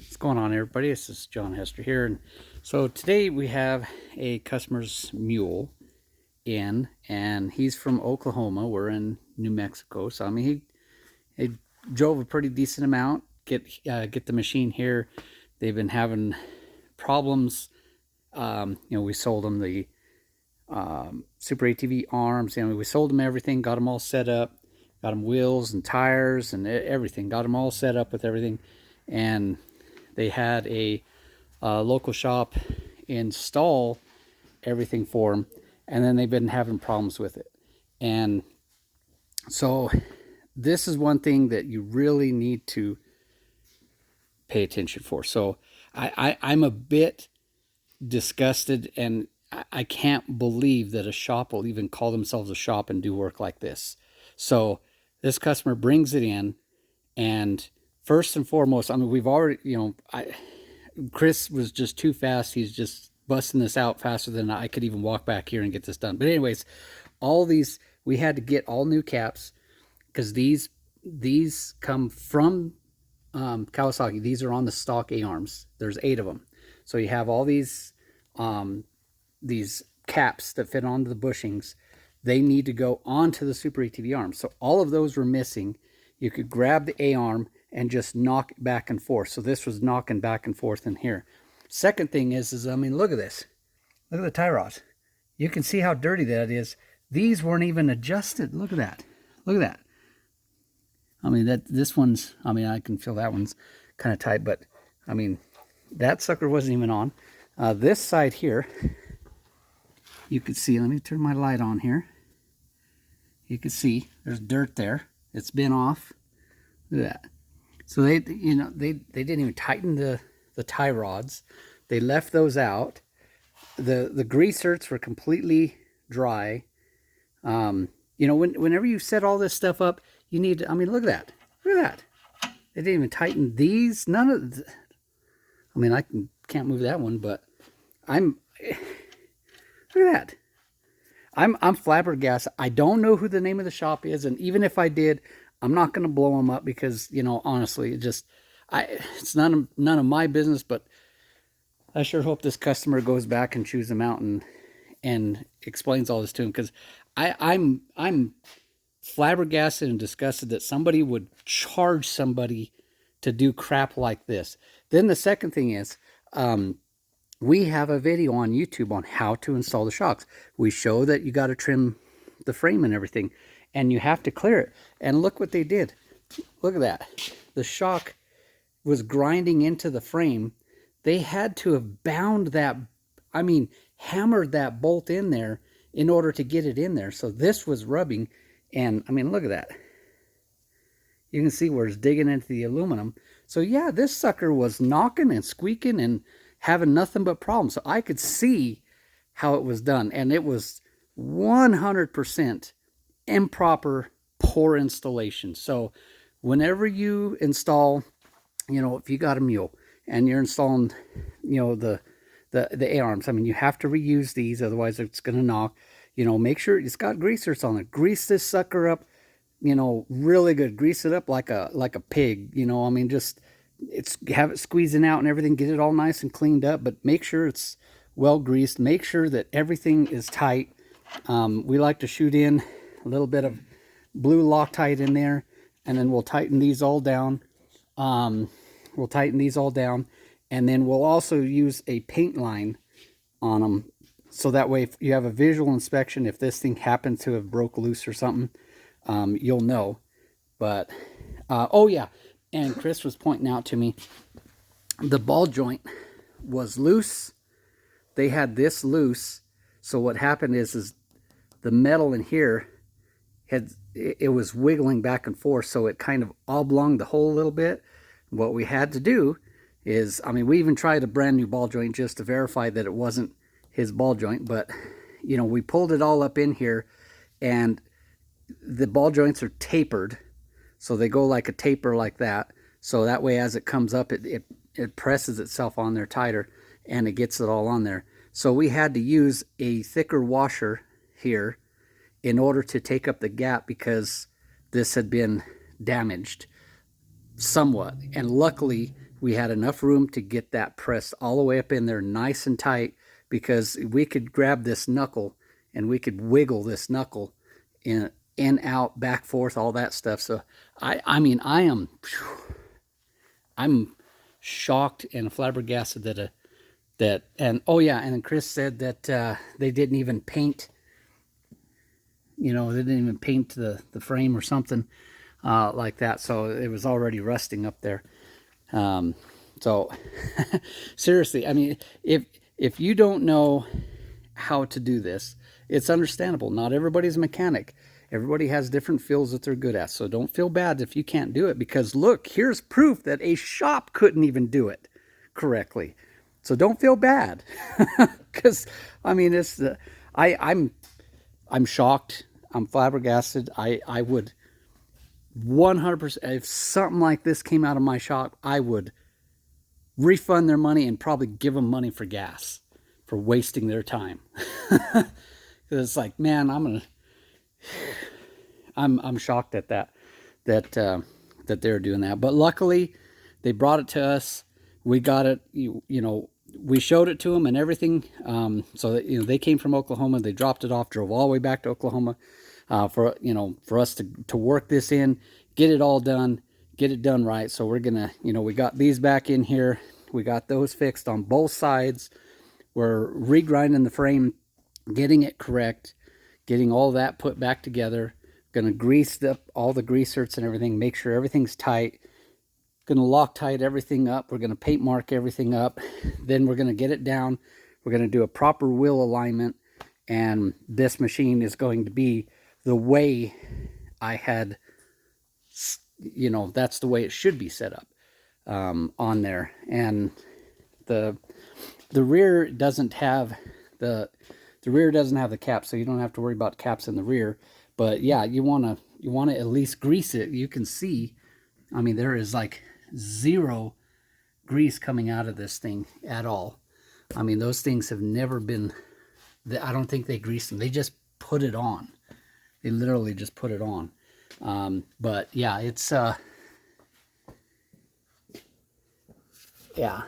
What's going on, everybody? This is John Hester here, and so today we have a customer's mule in, and he's from Oklahoma. We're in New Mexico, so I mean he drove a pretty decent amount. Get the machine here. They've been having problems. We sold them the Super ATV arms. We sold them everything, got them all set up, got them wheels and tires and everything, got them all set up with everything, and they had a local shop install everything for them, and then they've been having problems with it. And so this is one thing that you really need to pay attention for. So I'm a bit disgusted, and I can't believe that a shop will even call themselves a shop and do work like this. So this customer brings it in, and first and foremost, I mean, we've already, Chris was just too fast. He's just busting this out faster than I could even walk back here and get this done. But anyways, all these, we had to get all new caps because these come from Kawasaki. These are on the stock A-arms. There's 8 of them. So you have all these caps that fit onto the bushings. They need to go onto the Super ATV arms. So all of those were missing. You could grab the A-arm and just knock it back and forth. So this was knocking back and forth in here. Second thing is I mean, look at this. Look at the tie rods. You can see how dirty that is. These weren't even adjusted. Look at that. Look at that. I mean, this one's, I mean, I can feel that one's kind of tight, but I mean, that sucker wasn't even on. This side here, you can see, let me turn my light on here. You can see there's dirt there. It's been off. Look at that. So they didn't even tighten the tie rods. They left those out. The grease zerks were completely dry. Whenever you set all this stuff up, you need to, I mean, look at that. Look at that. They didn't even tighten these. None of the, I mean, can't move that one, but look at that. I'm flabbergasted. I don't know who the name of the shop is, and even if I did, I'm not going to blow them up because, honestly, it's none of my business. But I sure hope this customer goes back and chews them out and explains all this to him, because I'm flabbergasted and disgusted that somebody would charge somebody to do crap like this. Then the second thing is, we have a video on YouTube on how to install the shocks. We show that you got to trim the frame and everything, and you have to clear it. And look what they did. Look at that. The shock was grinding into the frame. They had to have bound that, I mean, hammered that bolt in there in order to get it in there. So this was rubbing, and I mean, look at that. You can see where it's digging into the aluminum. So yeah, this sucker was knocking and squeaking and having nothing but problems. So I could see how it was done, and it was 100% improper, poor installation. So whenever you install, if you got a mule and you're installing, the A-arms, I mean, you have to reuse these, otherwise it's going to knock. Make sure it's got grease zerks on it. Grease this sucker up, really good. Grease it up like a pig. I mean, just have it squeezing out and everything. Get it all nice and cleaned up, but make sure it's well greased. Make sure that everything is tight. We like to shoot in a little bit of blue Loctite in there, and then we'll tighten these all down. And then we'll also use a paint line on them, so that way if you have a visual inspection, if this thing happens to have broke loose or something, you'll know. But oh yeah, and Chris was pointing out to me, the ball joint was loose. They had this loose, so what happened is the metal in here it was wiggling back and forth, so it kind of oblonged the hole a little bit. What we had to do is, I mean, we even tried a brand new ball joint just to verify that it wasn't his ball joint, but we pulled it all up in here, and the ball joints are tapered, so they go like a taper like that, so that way as it comes up, it presses itself on there tighter, and it gets it all on there. So we had to use a thicker washer here in order to take up the gap, because this had been damaged somewhat, and luckily we had enough room to get that pressed all the way up in there nice and tight, because we could grab this knuckle and we could wiggle this knuckle in, out, back, forth, all that stuff. So I mean, I'm shocked and flabbergasted that, and oh yeah, and then Chris said that they didn't even paint, they didn't even paint the frame or something like that. So it was already rusting up there. So seriously, I mean, if you don't know how to do this, it's understandable. Not everybody's a mechanic. Everybody has different fields that they're good at. So don't feel bad if you can't do it, because look, here's proof that a shop couldn't even do it correctly. So don't feel bad, because I mean, it's I'm shocked. I'm flabbergasted. I would 100%, if something like this came out of my shop, I would refund their money and probably give them money for gas for wasting their time. Because it's like, man, I'm shocked at that they're doing that. But luckily, they brought it to us. We got it. We showed it to them and everything. So that, they came from Oklahoma. They dropped it off, drove all the way back to Oklahoma for us to work this in, get it all done, get it done right. So we're gonna, we got these back in here. We got those fixed on both sides. We're regrinding the frame, getting it correct, getting all that put back together. Gonna grease up all the greasers and everything, make sure everything's tight. Gonna Loctite everything up. We're gonna paint mark everything up. Then we're gonna get it down. We're gonna do a proper wheel alignment, and this machine is going to be the way I had, that's the way it should be set up on there. And the rear doesn't have the rear doesn't have the cap, so you don't have to worry about caps in the rear. But yeah, you want to at least grease it. You can see, I mean, there is like zero grease coming out of this thing at all. I mean, those things have never been, I don't think they greased them. They just put it on. They literally just put it on. But yeah, it's yeah,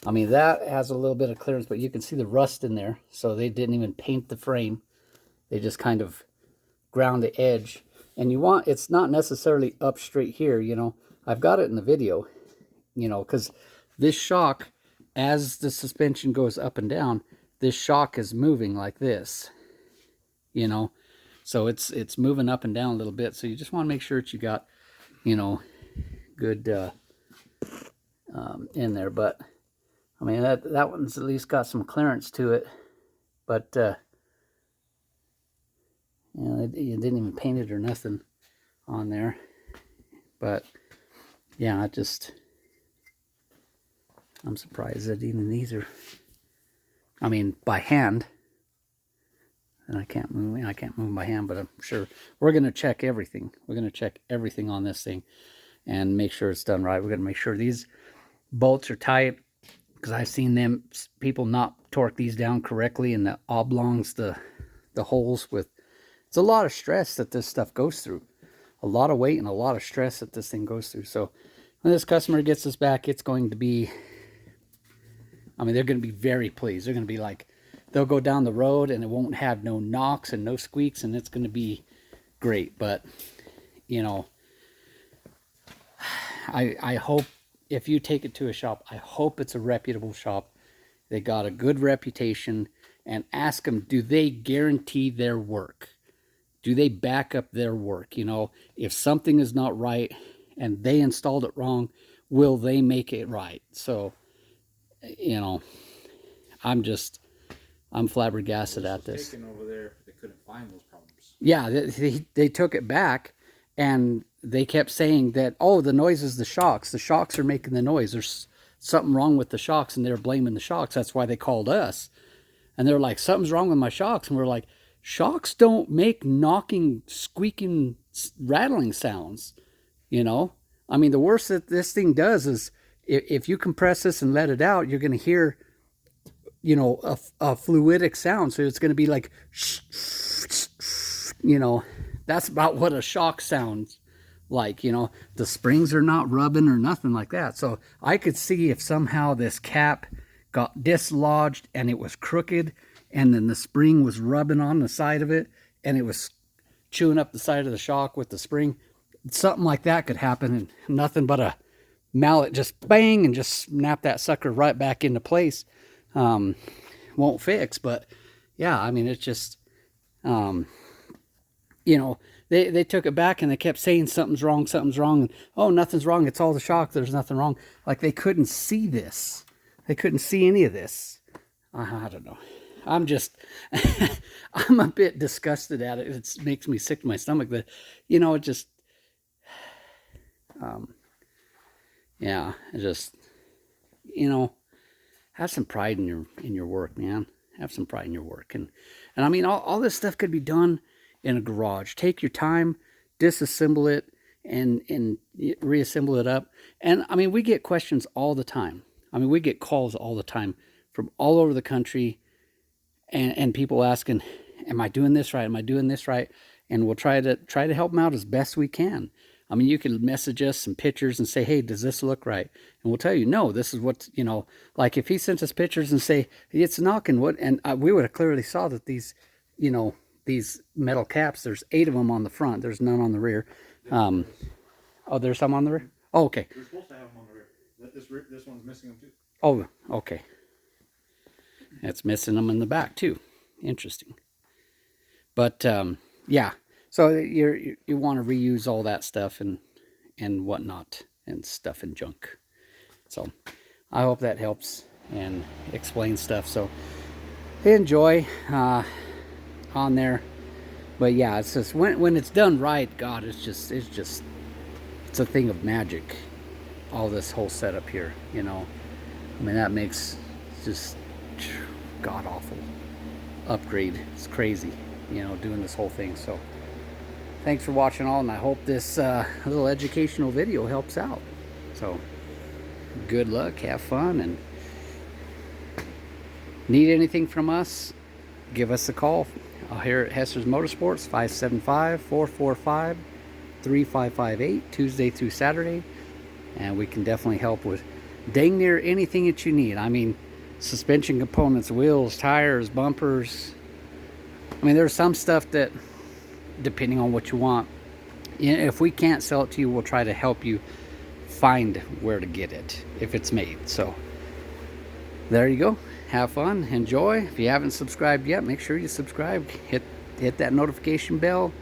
I mean, that has a little bit of clearance, but you can see the rust in there. So they didn't even paint the frame. They just kind of ground the edge. And it's not necessarily up straight here, I've got it in the video, because this shock, as the suspension goes up and down, this shock is moving like this, so it's moving up and down a little bit. So you just want to make sure that you got, good in there. But I mean, that one's at least got some clearance to it. But you didn't even paint it or nothing on there. But yeah, I'm surprised that even these are, I mean, by hand. And I can't move by hand, but I'm sure we're going to check everything. We're going to check everything on this thing and make sure it's done right. We're going to make sure these bolts are tight, because I've seen people not torque these down correctly, and the oblongs, the holes with, it's a lot of stress that this stuff goes through. A lot of weight and a lot of stress that this thing goes through. So when this customer gets this back, it's going to be, I mean, they're going to be very pleased. They're going to be like, they'll go down the road and it won't have no knocks and no squeaks, and it's going to be great. But, I hope if you take it to a shop, I hope it's a reputable shop. They got a good reputation, and ask them, do they guarantee their work? Do they back up their work? If something is not right and they installed it wrong, will they make it right? So, I'm flabbergasted at this. Over there, they couldn't find those problems. Yeah, they took it back, and they kept saying that, oh, the noise is the shocks. The shocks are making the noise. There's something wrong with the shocks, and they're blaming the shocks. That's why they called us. And they're like, something's wrong with my shocks. And we're like, shocks don't make knocking, squeaking, rattling sounds. I mean, the worst that this thing does is if you compress this and let it out, you're going to hear, a fluidic sound. So it's going to be like, that's about what a shock sounds Like, you know, the springs are not rubbing or nothing like that. So I could see if somehow this cap got dislodged and it was crooked, and then the spring was rubbing on the side of it and it was chewing up the side of the shock with the spring. Something like that could happen, and nothing but a mallet just bang and just snap that sucker right back into place. Won't fix, but yeah, I mean, it's just, you know, they took it back and they kept saying something's wrong, and oh, nothing's wrong, it's all the shock, there's nothing wrong. Like, they couldn't see this. They couldn't see any of this. I don't know. I'm just, I'm a bit disgusted at it. It makes me sick to my stomach, but, you know, it just, yeah, it just, you know, have some pride in your work, man. Have some pride in your work. And I mean, all this stuff could be done in a garage. Take your time, disassemble it, and reassemble it up. And I mean, we get questions all the time. I mean, we get calls all the time from all over the country, and people asking, am I doing this right? Am I doing this right? And we'll try to help them out as best we can. I mean, you can message us some pictures and say, hey, does this look right? And we'll tell you, no, this is what, you know, like if he sent us pictures and say, it's knocking, what, and we would have clearly saw that these, you know, these metal caps, there's 8 of them on the front. There's none on the rear. Oh, there's some on the rear? Oh, okay. We're supposed to have them on the rear. This one's missing them too. Oh, okay. It's missing them in the back too. Interesting. But, yeah. So you want to reuse all that stuff and whatnot, and stuff and junk. So I hope that helps and explains stuff. So enjoy on there. But yeah, it's just when it's done right, God, it's a thing of magic. All this whole setup here, you know. I mean, that makes just god awful upgrade. It's crazy, you know, doing this whole thing. So thanks for watching all, and I hope this little educational video helps out. So good luck, have fun, and need anything from us, give us a call here at Hester's Motorsports, 575-445-3558, Tuesday through Saturday, and we can definitely help with dang near anything that you need. I mean, suspension components, wheels, tires, bumpers. I mean, there's some stuff that, depending on what you want, if we can't sell it to you, we'll try to help you find where to get it if it's made. So there you go. Have fun, enjoy. If you haven't subscribed yet, make sure you subscribe. Hit that notification bell.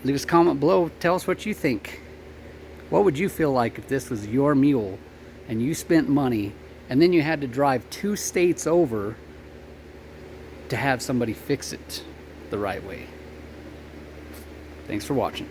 Leave us a comment below. Tell us what you think. What would you feel like if this was your mule and you spent money and then you had to drive 2 states over to have somebody fix it the right way? Thanks for watching.